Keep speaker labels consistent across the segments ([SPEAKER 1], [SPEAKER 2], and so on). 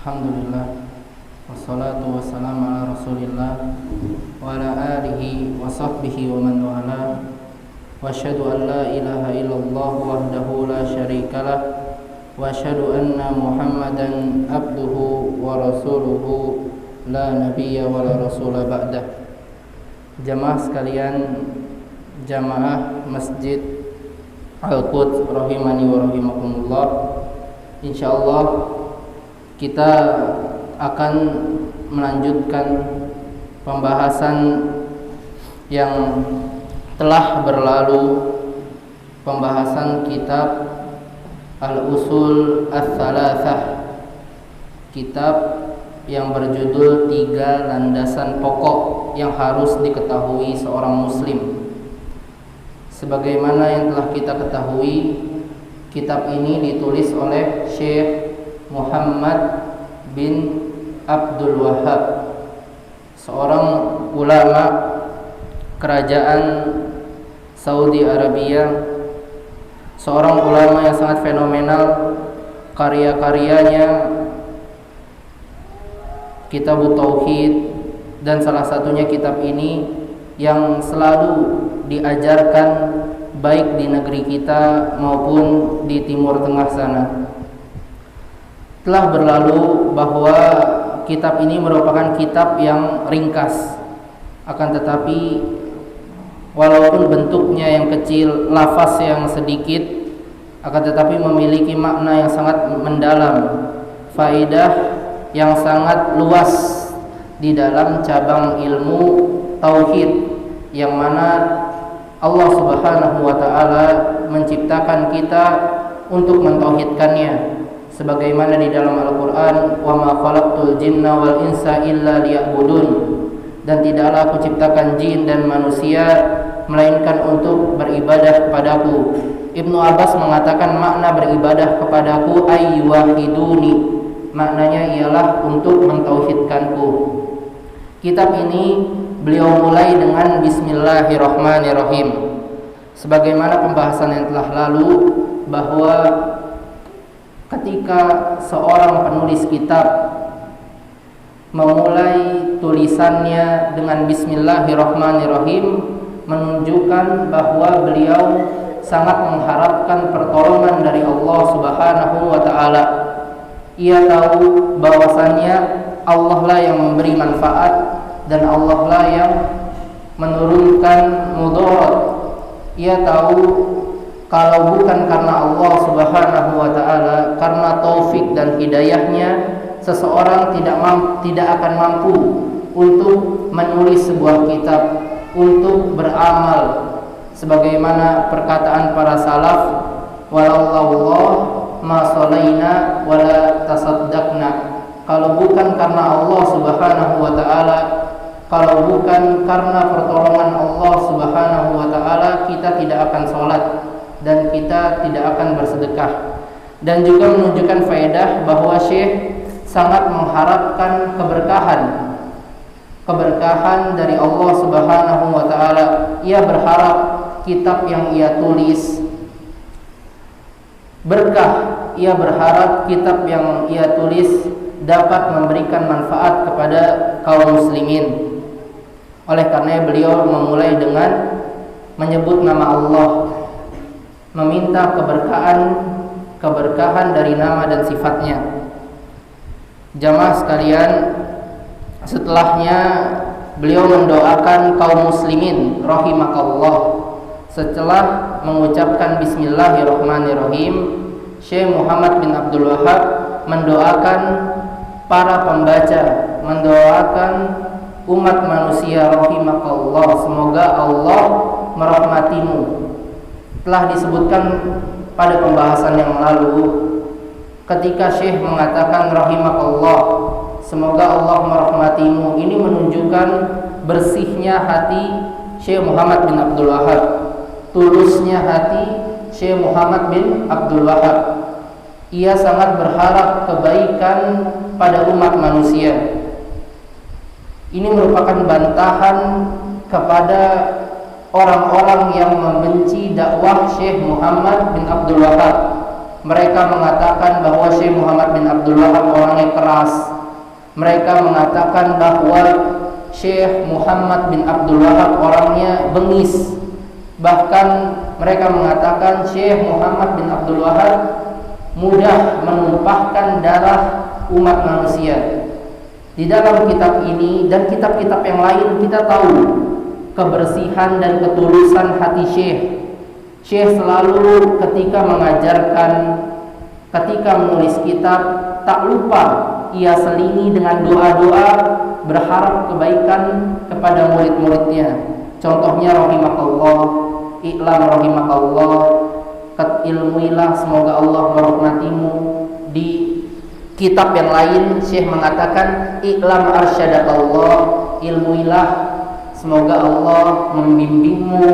[SPEAKER 1] Alhamdulillah, wassalatu wassalamu ala rasulillah wa ala alihi wa sahbihi wa man wala. Wa asyhadu an la ilaha illallah wahdahu la syarikalah wa asyhadu anna Muhammadan abduhu wa rasuluhu la nabiyya wa la rasula ba'dah. Jamaah sekalian, jamaah Masjid Al-Quds rahimani wa rahimakumullah. Insyaallah kita akan melanjutkan pembahasan yang telah berlalu, pembahasan kitab Al-Usul Ats-Tsalatsah, kitab yang berjudul 3 landasan pokok yang harus diketahui seorang muslim. Sebagaimana yang telah kita ketahui, kitab ini ditulis oleh Syekh Muhammad bin Abdul Wahhab, seorang ulama kerajaan Saudi Arabia, seorang ulama yang sangat fenomenal. Karya-karyanya Kitab Tauhid, dan salah satunya kitab ini yang selalu diajarkan baik di negeri kita maupun di Timur Tengah sana. Telah berlalu bahwa kitab ini merupakan kitab yang ringkas, akan tetapi walaupun bentuknya yang kecil, lafaz yang sedikit, akan tetapi memiliki makna yang sangat mendalam, faedah yang sangat luas di dalam cabang ilmu tauhid, yang mana Allah Subhanahu wa taala menciptakan kita untuk mentauhidkannya. Sebagaimana di dalam Al-Quran, wa ma khalaqtul jinna wal insa illa liya'budun, dan tidaklah aku ciptakan jin dan manusia melainkan untuk beribadah kepadaku. Ibnu Abbas mengatakan makna beribadah kepadaku ayyuhiduni, maknanya ialah untuk mentauhidkanku. Kitab ini beliau mulai dengan Bismillahirrahmanirrahim. Sebagaimana pembahasan yang telah lalu, bahwa ketika seorang penulis kitab memulai tulisannya dengan Bismillahirrahmanirrahim, menunjukkan bahwa beliau sangat mengharapkan pertolongan dari Allah Subhanahu wa taala. Ia tahu bahwasannya Allah lah yang memberi manfaat dan Allah lah yang menurunkan mudarat. Ia tahu kalau bukan karena Allah Subhanahu wa taala, karena taufik dan hidayahnya, seseorang tidak akan mampu untuk menulis sebuah kitab, untuk beramal. Sebagaimana perkataan para salaf, walallah ma shalaina wala tasaddaqna. Kalau bukan karena Allah Subhanahu wa taala, kalau bukan karena pertolongan Allah Subhanahu wa taala, kita tidak akan salat dan kita tidak akan bersedekah. Dan juga menunjukkan faedah bahwa Syekh sangat mengharapkan keberkahan dari Allah Subhanahu wa taala. Ia berharap kitab yang ia tulis berkah. Ia berharap kitab yang ia tulis dapat memberikan manfaat kepada kaum muslimin. Oleh karena beliau memulai dengan menyebut nama Allah, meminta keberkahan dari nama dan sifatnya. Jamaah sekalian, setelahnya beliau mendoakan kaum muslimin rahimakallah. Setelah mengucapkan Bismillahirrahmanirrahim, Syekh Muhammad bin Abdul Wahhab mendoakan para pembaca, mendoakan umat manusia rahimakallah, semoga Allah merahmatimu. Telah disebutkan pada pembahasan yang lalu, ketika Syekh mengatakan rahimakallah, semoga Allah merahmatimu, ini menunjukkan bersihnya hati Syekh Muhammad bin Abdul Wahhab, tulusnya hati Syekh Muhammad bin Abdul Wahhab. Ia sangat berharap kebaikan pada umat manusia. Ini merupakan bantahan kepada orang-orang yang membenci dakwah Syekh Muhammad bin Abdul Wahhab. Mereka mengatakan bahwa Syekh Muhammad bin Abdul Wahab orangnya keras. Mereka mengatakan bahwa Syekh Muhammad bin Abdul Wahab orangnya bengis. Bahkan mereka mengatakan Syekh Muhammad bin Abdul Wahab mudah menumpahkan darah umat manusia. Di dalam kitab ini dan kitab-kitab yang lain kita tahu kebersihan dan ketulusan hati Syekh. Syekh selalu ketika mengajarkan, ketika menulis kitab, tak lupa ia selingi dengan doa-doa berharap kebaikan kepada murid-muridnya. Contohnya rahimakallah, i'lam rahimakallah, ilmuilah semoga Allah merahmatimu. Di kitab yang lain Syekh mengatakan i'lam arsyadakallah, ilmuilah semoga Allah membimbingmu.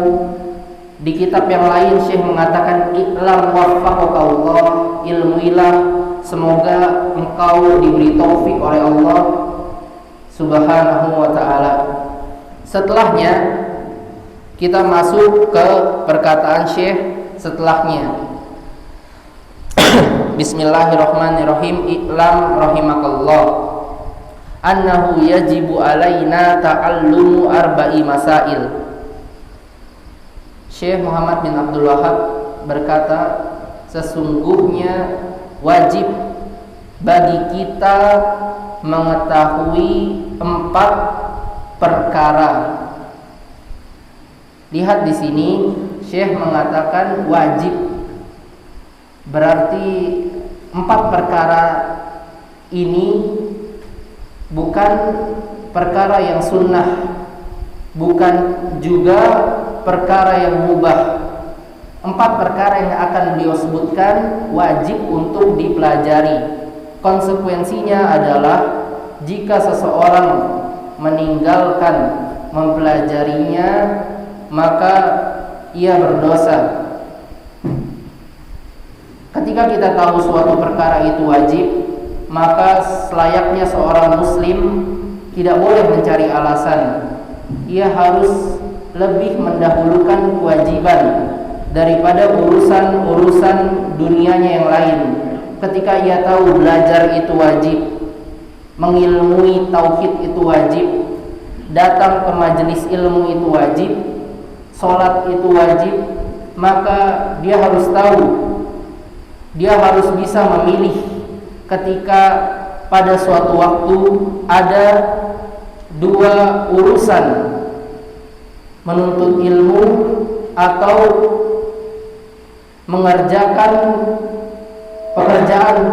[SPEAKER 1] Di kitab yang lain Syekh mengatakan i'lam waffaqakallah, ilmuilah semoga engkau diberi taufik oleh Allah Subhanahu wa ta'ala. Setelahnya kita masuk ke perkataan Syekh setelahnya. Bismillahirrahmanirrahim. I'lam rahimakallah annahu yajibu alaina ta'allumu arba'i masail. Syekh Muhammad bin Abdul Wahab berkata, sesungguhnya wajib bagi kita mengetahui 4 perkara. Lihat di sini Syekh mengatakan wajib, berarti 4 perkara ini bukan perkara yang sunnah, bukan juga perkara yang mubah. 4 perkara yang akan beliau sebutkan wajib untuk dipelajari. Konsekuensinya adalah jika seseorang meninggalkan mempelajarinya, maka ia berdosa. Ketika kita tahu suatu perkara itu wajib, maka selayaknya seorang muslim tidak boleh mencari alasan. Ia harus lebih mendahulukan kewajiban daripada urusan-urusan dunianya yang lain. Ketika ia tahu belajar itu wajib, mengilmui tauhid itu wajib, datang ke majelis ilmu itu wajib, sholat itu wajib, maka dia harus tahu, dia harus bisa memilih ketika pada suatu waktu ada 2 urusan, menuntut ilmu atau mengerjakan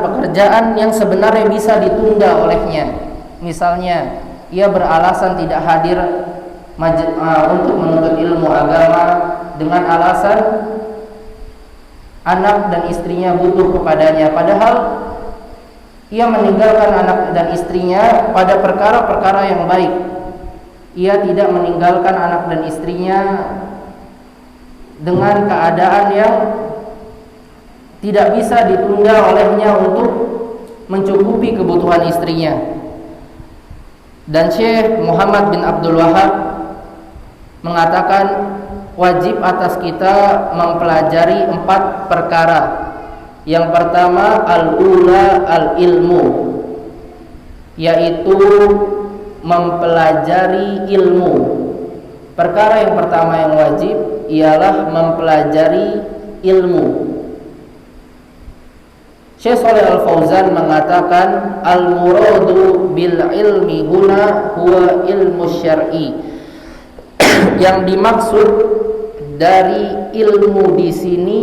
[SPEAKER 1] pekerjaan yang sebenarnya bisa ditunda olehnya. Misalnya ia beralasan tidak hadir untuk menuntut ilmu agama dengan alasan anak dan istrinya butuh kepadanya, padahal ia meninggalkan anak dan istrinya pada perkara-perkara yang baik. Ia tidak meninggalkan anak dan istrinya dengan keadaan yang tidak bisa ditunda olehnya untuk mencukupi kebutuhan istrinya. Dan Syekh Muhammad bin Abdul Wahab mengatakan wajib atas kita mempelajari 4 perkara. Yang pertama al-ula al-ilmu, yaitu mempelajari ilmu. Perkara yang pertama yang wajib ialah mempelajari ilmu. Syekh Shalih Al-Fauzan mengatakan al-muradu bil ilmi huna huwa ilmu syar'i. Yang dimaksud dari ilmu di sini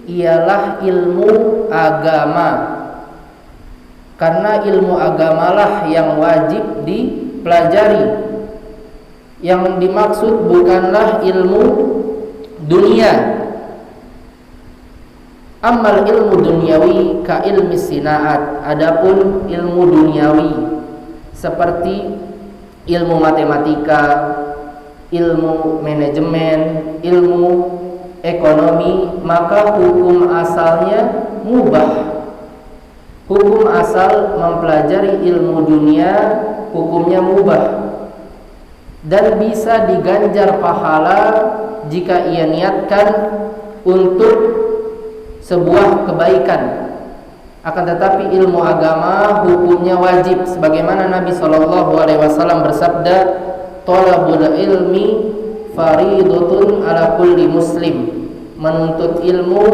[SPEAKER 1] ialah ilmu agama. Karena ilmu agamalah yang wajib dipelajari. Yang dimaksud bukanlah ilmu dunia. Amal ilmu duniawi ka ilmi sinaat. Adapun ilmu duniawi seperti ilmu matematika, ilmu manajemen, ilmu ekonomi, maka hukum asalnya mubah. Hukum asal mempelajari ilmu dunia hukumnya mubah dan bisa diganjar pahala jika ia niatkan untuk sebuah kebaikan. Akan tetapi ilmu agama hukumnya wajib, sebagaimana Nabi SAW bersabda, "Thalabul ilmi fariidatun ala kulli muslim." Menuntut ilmu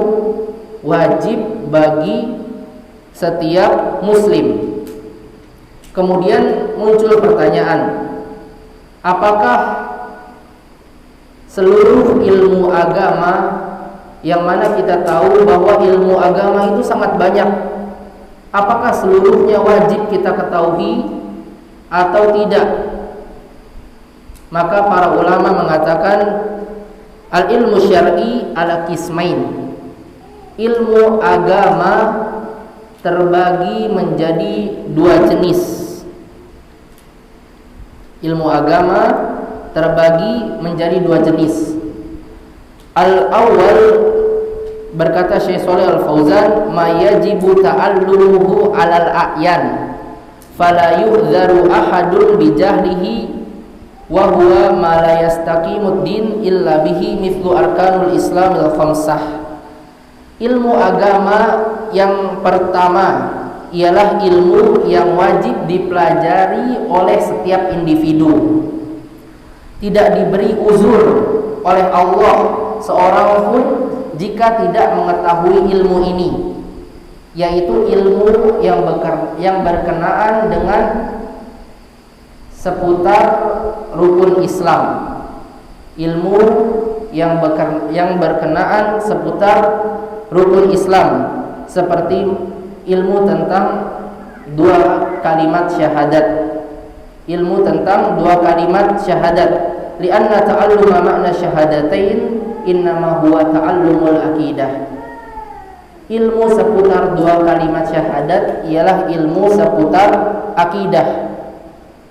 [SPEAKER 1] wajib bagi setiap muslim. Kemudian muncul pertanyaan, apakah seluruh ilmu agama, yang mana kita tahu bahwa ilmu agama itu sangat banyak, apakah seluruhnya wajib kita ketahui atau tidak? Maka para ulama mengatakan al-ilmu syar'i ala qismain. Ilmu agama terbagi menjadi dua jenis. Ilmu agama terbagi menjadi dua jenis. Al-awwal, berkata Syekh Shalih Al-Fauzan, ma yajibu ta'allumuhu 'alal a'yan fala yu'dzaru ahadun bi jahlihi wa huwa ma la yastaqimud din illa bihi mithlu arkanul islamil khamsah. Ilmu agama yang pertama ialah ilmu yang wajib dipelajari oleh setiap individu. Tidak diberi uzur oleh Allah seorang pun jika tidak mengetahui ilmu ini, yaitu ilmu yang berkenaan dengan seputar rukun Islam, ilmu yang berkenaan seputar rukun Islam, seperti ilmu tentang dua kalimat syahadat, ilmu tentang dua kalimat syahadat. Lianna ta'alluma makna syahadatain innama huwa ta'allumul aqidah. Ilmu seputar dua kalimat syahadat ialah ilmu seputar akidah.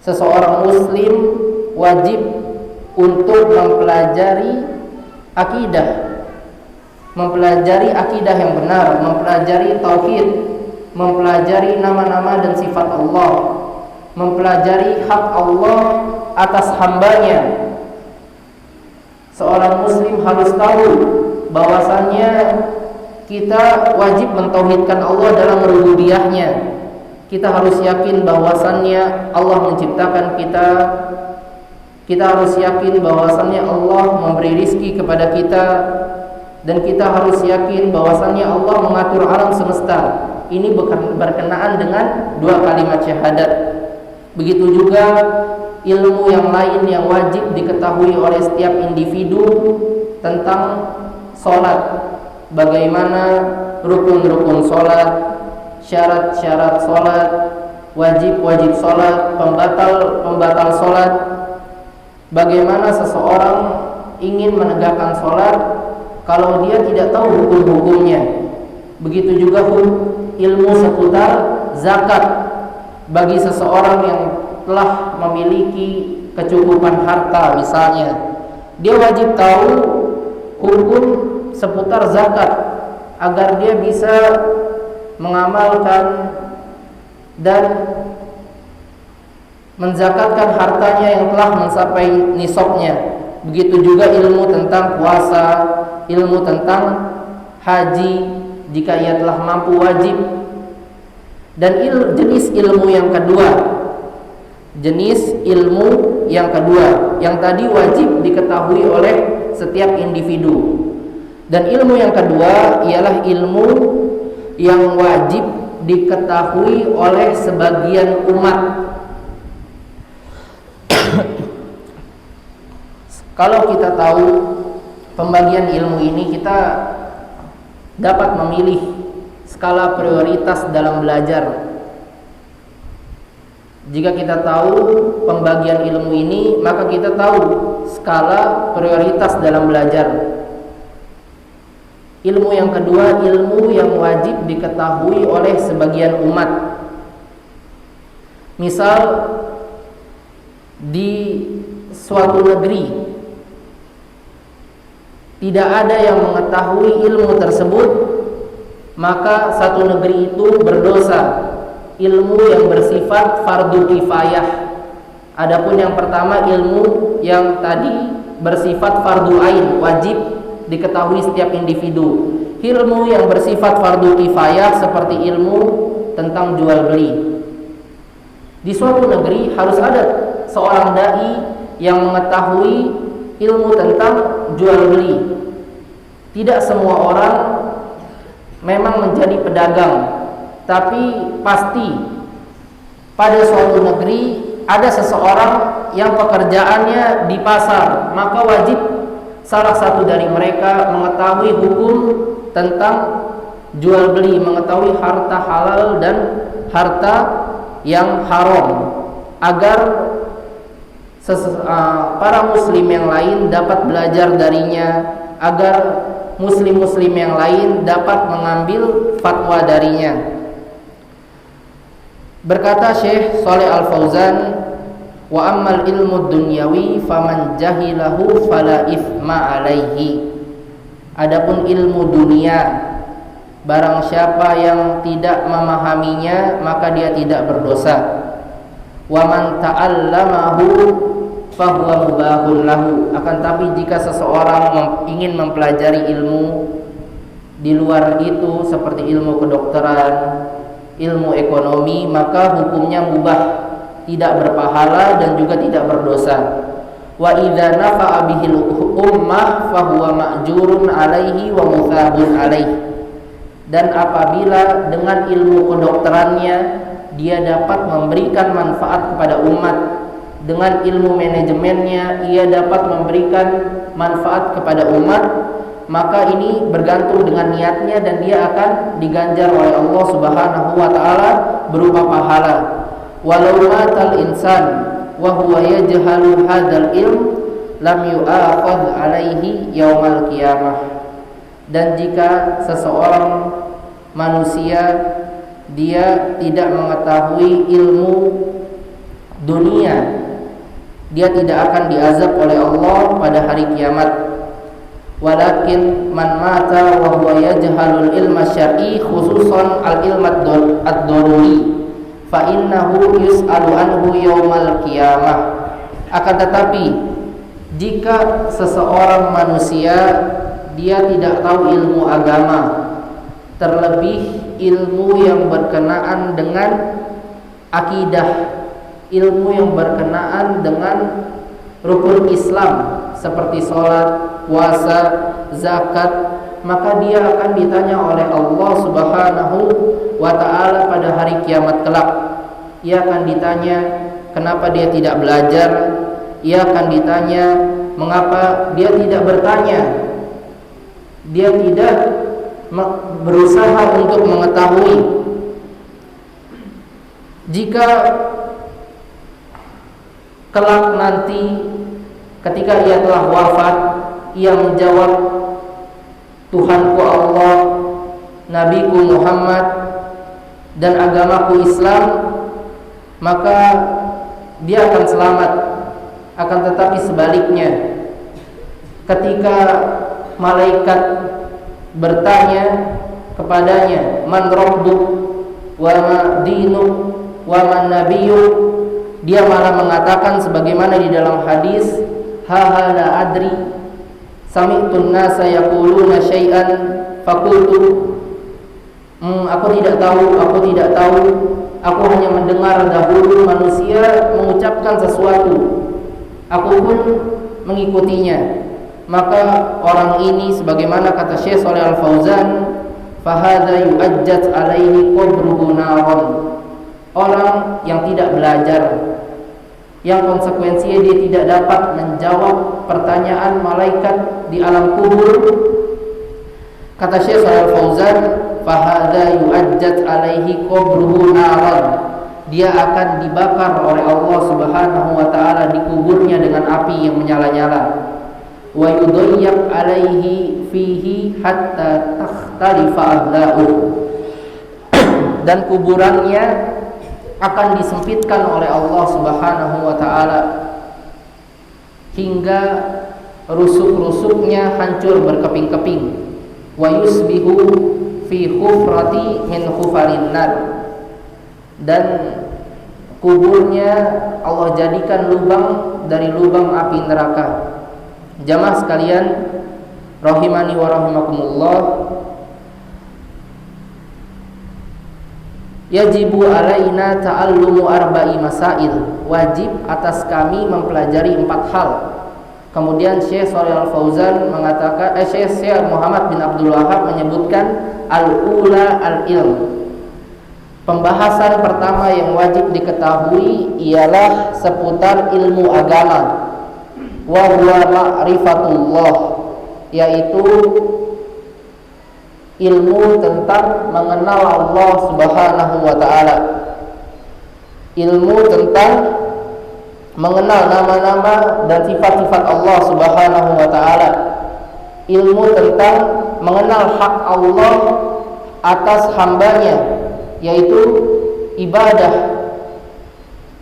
[SPEAKER 1] Seseorang muslim wajib untuk mempelajari akidah, mempelajari akidah yang benar, mempelajari tauhid, mempelajari nama-nama dan sifat Allah, mempelajari hak Allah atas hambanya. Seorang muslim harus tahu bahwasannya kita wajib mentauhidkan Allah dalam rububiyahnya. Kita harus yakin bahwasannya Allah menciptakan kita. Kita harus yakin bahwasannya Allah memberi rizki kepada kita, dan kita harus yakin bahwasannya Allah mengatur alam semesta. Ini berkenaan dengan dua kalimat syahadat. Begitu juga ilmu yang lain yang wajib diketahui oleh setiap individu tentang sholat. Bagaimana rukun-rukun sholat, syarat-syarat sholat, wajib-wajib sholat, pembatal sholat. Bagaimana seseorang ingin menegakkan sholat kalau dia tidak tahu hukum-hukumnya. Begitu juga ilmu seputar zakat. Bagi seseorang yang telah memiliki kecukupan harta misalnya, dia wajib tahu hukum seputar zakat agar dia bisa mengamalkan dan menzakatkan hartanya yang telah mencapai nisabnya. Begitu juga ilmu tentang puasa, ilmu tentang haji jika ia telah mampu wajib. Dan jenis ilmu yang kedua, yang tadi wajib diketahui oleh setiap individu. Dan ilmu yang kedua ialah ilmu yang wajib diketahui oleh sebagian umat. Kalau kita tahu pembagian ilmu ini, kita dapat memilih skala prioritas dalam belajar. Jika kita tahu pembagian ilmu ini, maka kita tahu skala prioritas dalam belajar. Ilmu yang kedua, ilmu yang wajib diketahui oleh sebagian umat. Misal di suatu negeri tidak ada yang mengetahui ilmu tersebut, maka satu negeri itu berdosa. Ilmu yang bersifat fardu kifayah. Adapun yang pertama, ilmu yang tadi bersifat fardu ain, wajib diketahui setiap individu. ilmu yang bersifat fardu kifayah seperti ilmu tentang jual beli. Di suatu negeri harus ada seorang dai yang mengetahui ilmu tentang jual beli. Tidak semua orang memang menjadi pedagang, tapi pasti pada suatu negeri ada seseorang yang pekerjaannya di pasar, maka wajib salah satu dari mereka mengetahui hukum tentang jual beli, mengetahui harta halal dan harta yang haram, agar para muslim yang lain dapat belajar darinya, agar muslim-muslim yang lain dapat mengambil fatwa darinya. Berkata Syekh Shalih Al-Fauzan, wa ammal ilmu dunyawi faman jahilahu fala ithma alaihi. Adapun ilmu dunia, barang siapa yang tidak memahaminya maka dia tidak berdosa. Wa man ta'allamahu fahuwa mubahun lahu. Akan tapi jika seseorang ingin mempelajari ilmu di luar itu seperti ilmu kedokteran, ilmu ekonomi, maka hukumnya mubah, tidak berpahala dan juga tidak berdosa. Wa idza nafa'a bihil ummah fahuwa ma'jurun alaihi wa muthabun alaihi. Dan apabila dengan ilmu kedokterannya dia dapat memberikan manfaat kepada umat, dengan ilmu manajemennya ia dapat memberikan manfaat kepada umat, maka ini bergantung dengan niatnya dan dia akan diganjar oleh Allah Subhanahu wa taala berupa pahala. Walau matal insan wa huwa yajhalu hadzal ilm lam yu'akhadh alaihi yaumal qiyamah. Dan jika seseorang manusia dia tidak mengetahui ilmu dunia, dia tidak akan diazab oleh Allah pada hari kiamat. Walakin man mata wa huwa yajhalul ilma syar'i khususan al-ilm ad-daruri fa innahu yus'alu anhu yaumal qiyamah. Akan tetapi jika seseorang manusia dia tidak tahu ilmu agama, terlebih ilmu yang berkenaan dengan akidah, ilmu yang berkenaan dengan rukun Islam seperti sholat, puasa, zakat, maka dia akan ditanya oleh Allah Subhanahu wa ta'ala pada hari kiamat kelak. Ia akan ditanya kenapa dia tidak belajar. Ia akan ditanya mengapa dia tidak bertanya, dia tidak berusaha untuk mengetahui. Jika kelak nanti ketika ia telah wafat, ia menjawab, Tuhanku Allah, Nabiku Muhammad, dan agamaku Islam, maka dia akan selamat. Akan tetapi sebaliknya, ketika malaikat bertanya kepadanya, man rabbuk wa ma dinuk wa man nabiyyuk, dia malah mengatakan sebagaimana di dalam hadis, ha la adri sami'tun nasa yaquluna syai'an faqultu, aku tidak tahu, aku hanya mendengar dahulu manusia mengucapkan sesuatu, aku pun mengikutinya. Maka orang ini sebagaimana kata Syekh Shalih Al-Fauzan, fahadza yu'ajjat alaihi qabruhu naron. Orang yang tidak belajar, yang konsekuensinya dia tidak dapat menjawab pertanyaan malaikat di alam kubur, kata Syekh Shalih Al-Fauzan, fahadza yu'ajjat alaihi qabruhu naron. Dia akan dibakar oleh Allah Subhanahu wa taala di kuburnya dengan api yang menyala-nyala. Wa yudayyaq alaihi fihi hatta takhtalifa adla'u. Dan kuburannya akan disempitkan oleh Allah Subhanahu wa taala hingga rusuk-rusuknya hancur berkeping-keping. Wa yusbihu fi khufrati min khufarin nar. Dan kuburnya Allah jadikan lubang dari lubang api neraka. Jamaah sekalian rahimani wa rahimakumullah, Yajibu alaina ta'allumu arba'i masail. Wajib atas kami mempelajari 4 hal. Kemudian Syekh Shalih Al-Fauzan mengatakan Syekh Muhammad bin Abdul Wahhab menyebutkan al-ula al-ilm. Pembahasan pertama yang wajib diketahui ialah seputar ilmu agama. Wa huwa ma'rifatullah, yaitu ilmu tentang mengenal Allah Subhanahu wa taala. Ilmu tentang mengenal nama-nama dan sifat-sifat Allah Subhanahu wa taala. Ilmu tentang mengenal hak Allah atas hambanya, yaitu ibadah.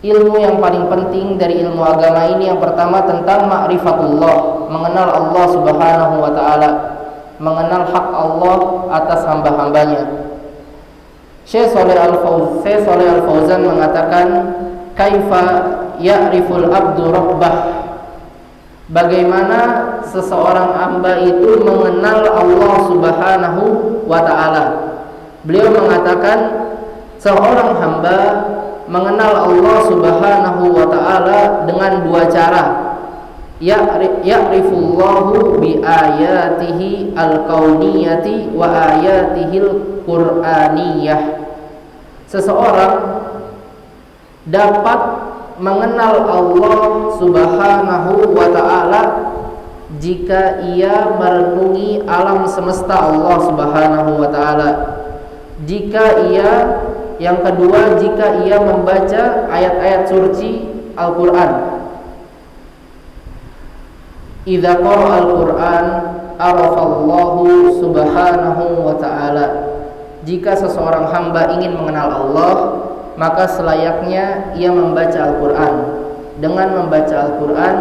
[SPEAKER 1] Ilmu yang paling penting dari ilmu agama ini yang pertama tentang ma'rifatullah, mengenal Allah Subhanahu wa taala, mengenal hak Allah atas hamba-hambanya. Syekh Shalih Al-Fauzan mengatakan, kaifa ya'riful abdu rabbah, bagaimana seseorang hamba itu mengenal Allah Subhanahu wa taala. Beliau mengatakan seorang hamba mengenal Allah Subhanahu wa taala dengan 2 cara. Ya'rifullahu bi ayatihi al-kauniyati wa ayatihil qur'aniyah. Seseorang dapat mengenal Allah Subhanahu wa taala jika ia merenungi alam semesta Allah Subhanahu wa taala. Yang kedua, jika ia membaca ayat-ayat suci Al-Qur'an. Idza qara'a al-Qur'an arafallahu subhanahu wa ta'ala. Jika seseorang hamba ingin mengenal Allah, maka selayaknya ia membaca Al-Qur'an. Dengan membaca Al-Qur'an,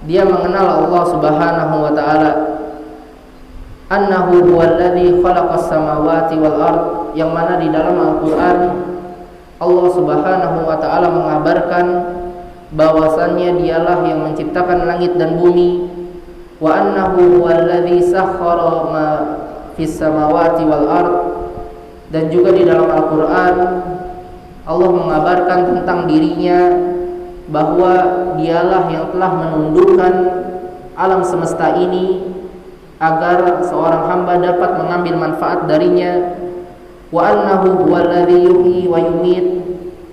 [SPEAKER 1] dia mengenal Allah Subhanahu wa ta'ala. Annahu huwallazi khalaqas samawati wal ard, yang mana di dalam Al-Qur'an Allah Subhanahu wa ta'ala mengabarkan bahwasannya dialah yang menciptakan langit dan bumi. Wa annahu huwallazi sakhkhara ma fis samawati wal ard, dan juga di dalam Al-Qur'an Allah mengabarkan tentang dirinya bahwa dialah yang telah menundukkan alam semesta ini agar seorang hamba dapat mengambil manfaat darinya. Wa annahu huwallazi yuhyi wa yumiit,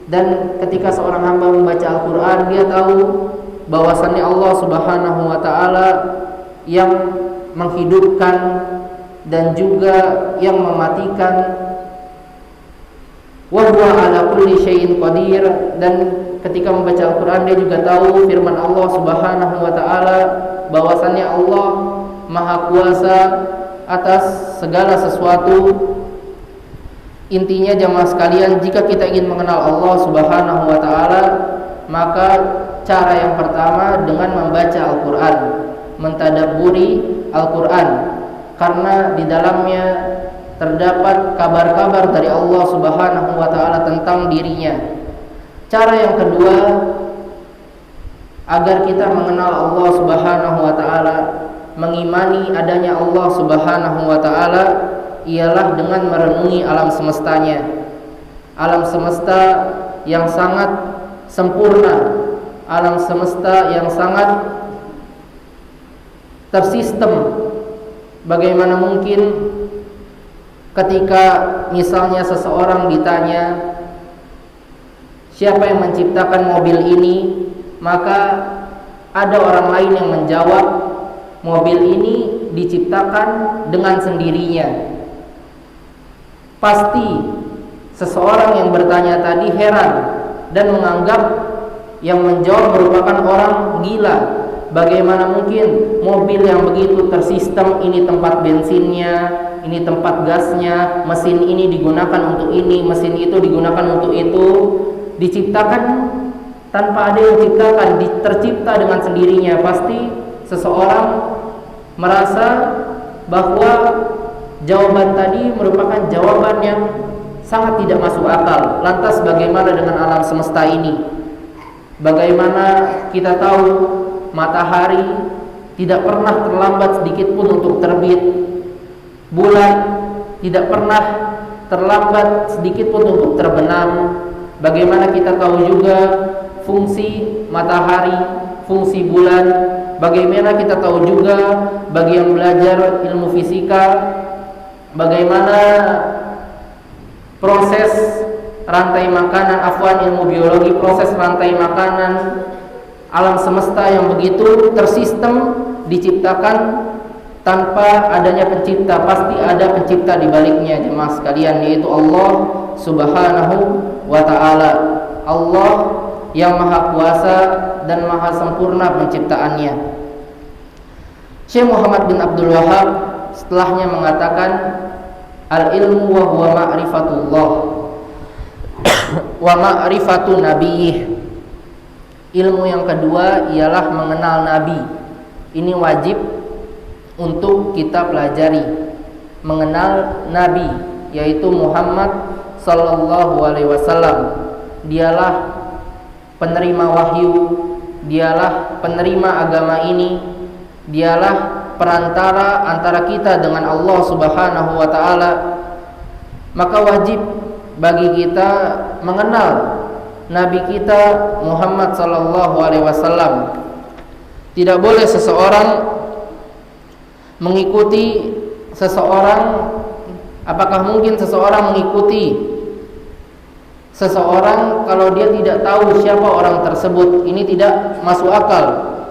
[SPEAKER 1] dan ketika seorang hamba membaca Al-Qur'an, dia tahu bahwasannya Allah Subhanahu wa taala yang menghidupkan dan juga yang mematikan. Wa huwa ala kulli syai'in qadir, dan ketika membaca Al-Qur'an dia juga tahu firman Allah Subhanahu wa taala bahwasannya Allah Maha Kuasa atas segala sesuatu. Intinya jemaah sekalian, jika kita ingin mengenal Allah Subhanahu wa taala, maka cara yang pertama dengan membaca Al-Qur'an, mentadabburi Al-Qur'an, karena di dalamnya terdapat kabar-kabar dari Allah Subhanahu wa taala tentang dirinya. Cara yang kedua agar kita mengenal Allah Subhanahu wa taala, mengimani adanya Allah Subhanahu wa taala, ialah dengan merenungi alam semestanya. Alam semesta yang sangat sempurna, alam semesta yang sangat tersistem. Bagaimana mungkin ketika misalnya seseorang ditanya siapa yang menciptakan mobil ini, maka ada orang lain yang menjawab mobil ini diciptakan dengan sendirinya. Pasti seseorang yang bertanya tadi heran dan menganggap yang menjawab merupakan orang gila. Bagaimana mungkin mobil yang begitu tersistem, ini tempat bensinnya, ini tempat gasnya, mesin ini digunakan untuk ini, mesin itu digunakan untuk itu, diciptakan tanpa ada yang ciptakan, tercipta dengan sendirinya. Pasti seseorang merasa bahwa jawaban tadi merupakan jawaban yang sangat tidak masuk akal. Lantas bagaimana dengan alam semesta ini? Bagaimana kita tahu matahari tidak pernah terlambat sedikit pun untuk terbit, bulan tidak pernah terlambat sedikit pun untuk terbenam. Bagaimana kita tahu juga fungsi matahari, fungsi bulan. Bagaimana kita tahu juga bagi yang belajar ilmu fisika, bagaimana proses rantai makanan, ilmu biologi, proses rantai makanan alam semesta yang begitu tersistem diciptakan tanpa adanya pencipta. Pasti ada pencipta di baliknya, jemaah sekalian, yaitu Allah Subhanahu wa ta'ala. Allah yang maha kuasa dan maha sempurna penciptaannya. Syekh Muhammad bin Abdul Wahhab setelahnya mengatakan, al-ilmu wa huwa ma'rifatullah wa ma'rifatu nabiyyih. Ilmu yang kedua ialah mengenal Nabi. Ini wajib untuk kita pelajari. Mengenal Nabi, yaitu Muhammad sallallahu alaihi wasallam. Dialah penerima wahyu, dialah penerima agama ini, dialah perantara antara kita dengan Allah Subhanahu wa ta'ala. Maka wajib bagi kita mengenal Nabi kita Muhammad sallallahu alaihi wasallam. Tidak boleh seseorang mengikuti seseorang. Apakah mungkin seseorang mengikuti seseorang kalau dia tidak tahu siapa orang tersebut? Ini tidak masuk akal.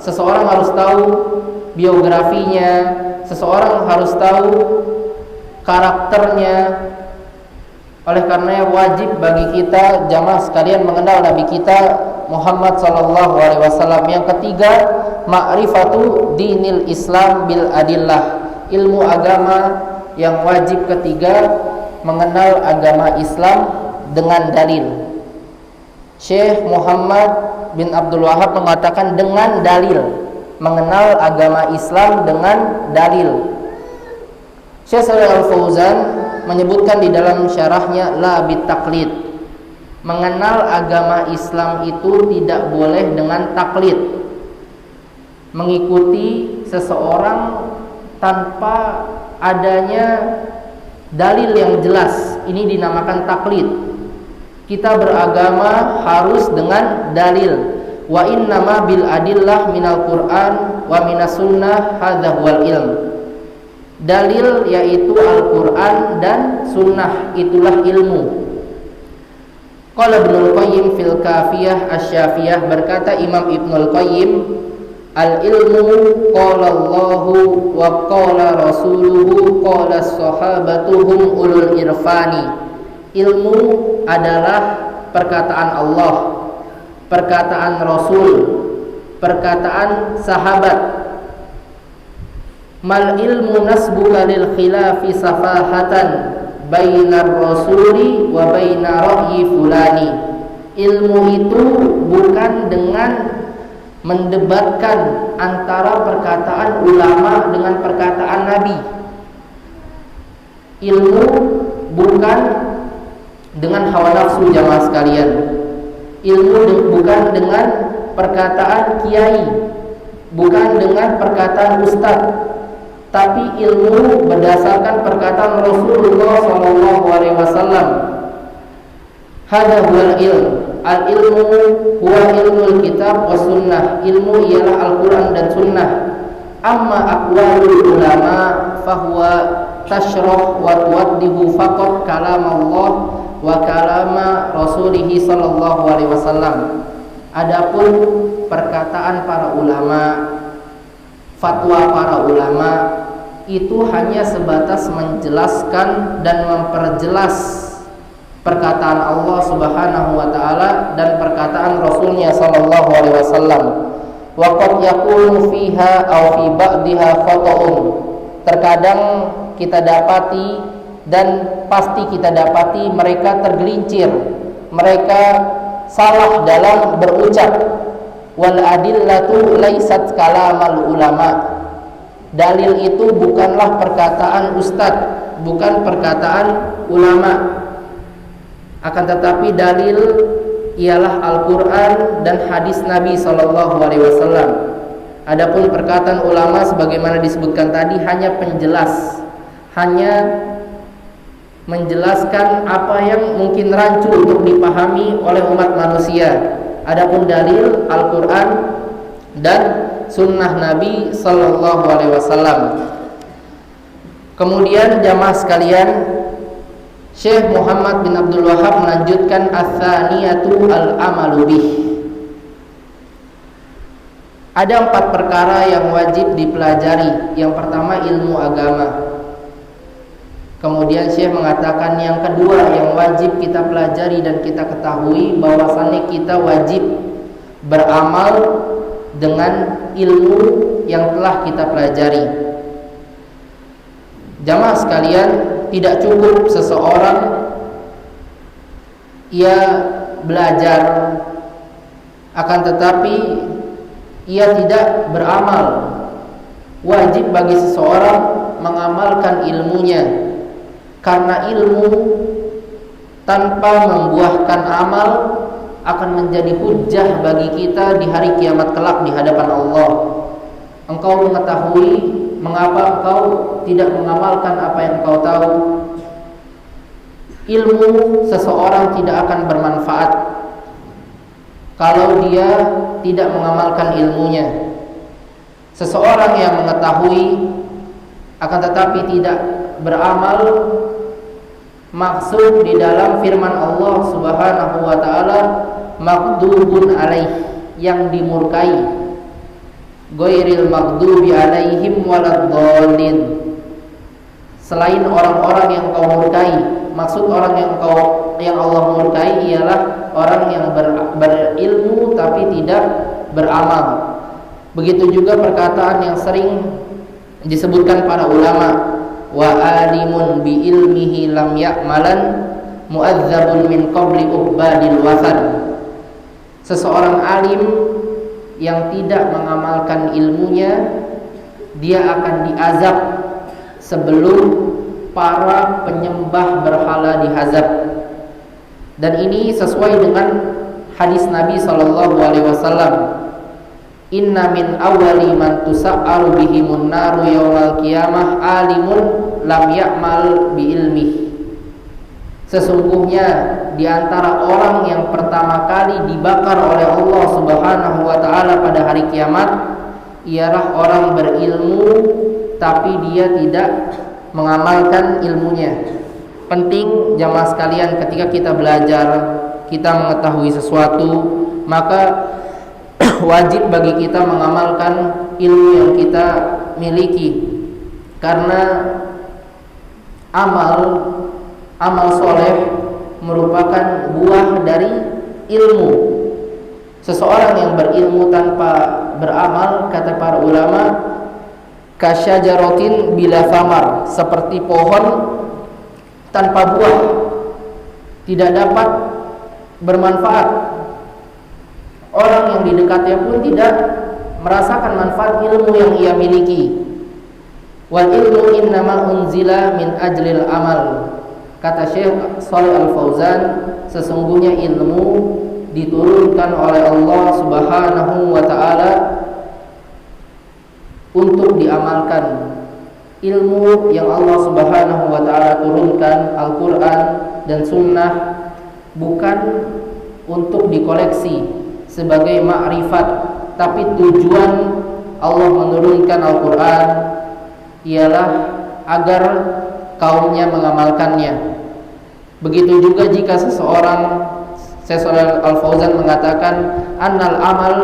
[SPEAKER 1] Seseorang harus tahu biografinya, seseorang harus tahu karakternya. Oleh karenanya wajib bagi kita jamaah sekalian mengenal Nabi kita Muhammad sallallahu alaihi wasallam. Yang ketiga, ma'rifatu dinil Islam bil adillah. Ilmu agama yang wajib ketiga, mengenal agama Islam dengan dalil. Syekh Muhammad bin Abdul Wahhab mengatakan dengan dalil, mengenal agama Islam dengan dalil. Syekh Shalih Al-Fauzan menyebutkan di dalam syarahnya la bitaklid. Mengenal agama Islam itu tidak boleh dengan taklid, mengikuti seseorang tanpa adanya dalil yang jelas. Ini dinamakan taklid. Kita beragama harus dengan dalil. Wa innama bil adillah minal Qur'an wa minas sunnah, hadza huwal ilm. Dalil yaitu Al-Quran dan Sunnah, itulah ilmu. Qala Ibnul Qayyim fil Kafiyah Asy-Syafiyah, berkata Imam Ibnul Qayyim, al-ilmu qala Allahu wa qala rasuluhu qala sahabatuhum ulul irfani. Ilmu adalah perkataan Allah, perkataan Rasul, perkataan sahabat. Mal ilmu nasbuka lil khilafi safahatan bainar rasuli wa bainar ra'yi fulani. Ilmu itu bukan dengan mendebatkan antara perkataan ulama dengan perkataan Nabi. Ilmu bukan dengan hawa nafsu jamaah sekalian. Ilmu bukan dengan perkataan kiai, bukan dengan perkataan ustadz, tapi ilmu berdasarkan perkataan Rasulullah SAW. Hada huwal ilm. Al-ilmu huwa ilmul kitab wa sunnah. Ilmu ialah Al-Quran dan sunnah. Amma aqwalul ulama fahuwa tashrah wa tuwaddihu faqat kalam Allah wa kalama Rasulihi sallallahu alaihi wasallam. Adapun perkataan para ulama, fatwa para ulama, itu hanya sebatas menjelaskan dan memperjelas perkataan Allah Subhanahu wa ta'ala dan perkataan Rasulnya sallallahu alaihi wasallam. Wa qad yakunu fiha aw fi ba'diha khata'un. Terkadang kita dapati dan pasti kita dapati mereka tergelincir, mereka salah dalam berucap. Wal adillatu laysat kalamal ulama. Dalil itu bukanlah perkataan ustadz, bukan perkataan ulama. Akan tetapi dalil ialah Al-Quran dan hadis Nabi SAW. Adapun perkataan ulama sebagaimana disebutkan tadi hanya penjelas, hanya menjelaskan apa yang mungkin rancu untuk dipahami oleh umat manusia. Adapun dalil Al-Quran dan Sunnah Nabi Sallallahu Alaihi Wasallam. Kemudian jamaah sekalian, Syekh Muhammad bin Abdul Wahhab melanjutkan ats-tsaniyatu al-amalu bih. Ada 4 perkara yang wajib dipelajari. Yang pertama ilmu agama. Kemudian Syekh mengatakan yang kedua yang wajib kita pelajari dan kita ketahui bahwasannya kita wajib beramal dengan ilmu yang telah kita pelajari. Jamaah sekalian, tidak cukup seseorang ia belajar akan tetapi ia tidak beramal. Wajib bagi seseorang mengamalkan ilmunya, karena ilmu tanpa membuahkan amal akan menjadi hujjah bagi kita di hari kiamat kelak di hadapan Allah. Engkau mengetahui mengapa engkau tidak mengamalkan apa yang engkau tahu. Ilmu seseorang tidak akan bermanfaat kalau dia tidak mengamalkan ilmunya. Seseorang yang mengetahui akan tetapi tidak beramal, maksud di dalam firman Allah Subhanahu wa taala maghdubun alaih, yang dimurkai, ghairil maghdubi alaihim waladdallin, selain orang-orang yang kau murkai. Maksud orang yang Allah murkai ialah orang yang berilmu tapi tidak beramal. Begitu juga perkataan yang sering disebutkan para ulama, wa alimun bi ilmihi lam ya'malan mu'adzabun min qabli ubadil wathan. Seseorang alim yang tidak mengamalkan ilmunya, dia akan diazab sebelum para penyembah berhala dihazab. Dan ini sesuai dengan hadis Nabi sallallahu alaihi wasallam, inna min awwali man tusa'aru bihimun naru yaumal qiyamah alimun lam ya'mal bi ilmih. Sesungguhnya di antara orang yang pertama kali dibakar oleh Allah Subhanahu wa taala pada hari kiamat ialah orang berilmu tapi dia tidak mengamalkan ilmunya. Penting jamaah sekalian, ketika kita belajar, kita mengetahui sesuatu, maka wajib bagi kita mengamalkan ilmu yang kita miliki. Karena amal soleh merupakan buah dari ilmu. Seseorang yang berilmu tanpa beramal, kata para ulama, kasyajaratin bila thamar, seperti pohon tanpa buah, tidak dapat bermanfaat. Orang yang di dekatnya pun tidak merasakan manfaat ilmu yang ia miliki. Wal ilmu innama unzila min ajlil amal. Kata Syekh Shalih Al-Fauzan, sesungguhnya ilmu diturunkan oleh Allah Subhanahu wa taala untuk diamalkan. Ilmu yang Allah Subhanahu wa taala turunkan, Al-Qur'an dan Sunnah, bukan untuk dikoleksi sebagai ma'rifat, tapi tujuan Allah menurunkan Al-Qur'an ialah agar kaumnya mengamalkannya. Begitu juga jika seseorang, Syekh Al-Fauzan mengatakan, annal amal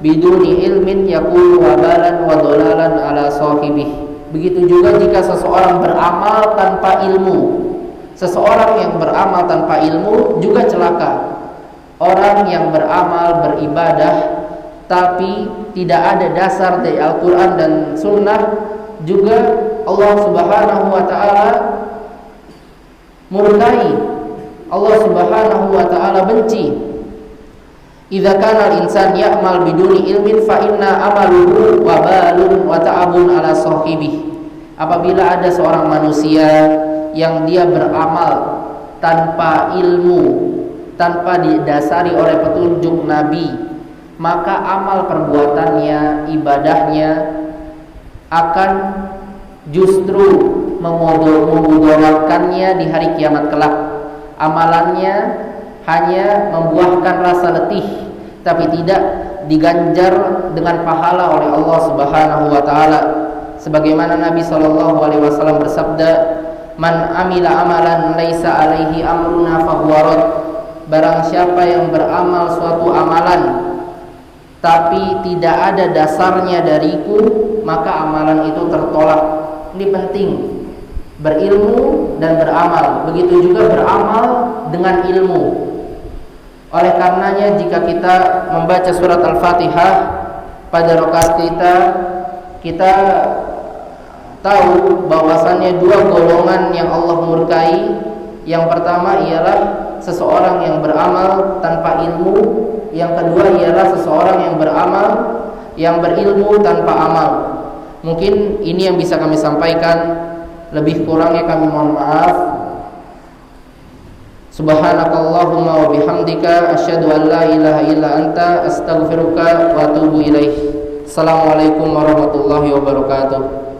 [SPEAKER 1] biduni ilmin yakunu wabalan wa dolalan ala sahibih. Begitu juga jika seseorang beramal tanpa ilmu. Seseorang yang beramal tanpa ilmu juga celaka. Orang yang beramal, beribadah tapi tidak ada dasar dari Al-Quran dan Sunnah, juga Allah Subhanahu wa ta'ala murkai. Allah Subhanahu wa ta'ala benci. Idza kana al-insan ya'mal biduni ilmin fa inna amaluhu wa balun wa ta'abun ala sahibih. Apabila ada seorang manusia yang dia beramal tanpa ilmu, tanpa didasari oleh petunjuk Nabi, maka amal perbuatannya, ibadahnya akan justru memudaratkannya di hari kiamat kelak. Amalannya hanya membuahkan rasa letih, tapi tidak diganjar dengan pahala oleh Allah Subhanahu wa taala. Sebagaimana Nabi sallallahu alaihi wasallam bersabda, "Man amila amalan laisa alaihi amruna fahuwa rad." Barang siapa yang beramal suatu amalan tapi tidak ada dasarnya dariku, maka amalan itu tertolak. Ini penting, berilmu dan beramal. Begitu juga beramal dengan ilmu. Oleh karenanya jika kita membaca surat Al-Fatihah pada rakaat kita tahu bahwasannya dua golongan yang Allah murkai. Yang pertama ialah seseorang yang beramal tanpa ilmu, yang kedua ialah seseorang yang beramal yang berilmu tanpa amal. Mungkin ini yang bisa kami sampaikan, lebih kurangnya kami mohon maaf. Subhanakallahumma wa bihamdika asyhadu an la ilaha illa anta astaghfiruka wa atubu ilaik. Assalamualaikum warahmatullahi wabarakatuh.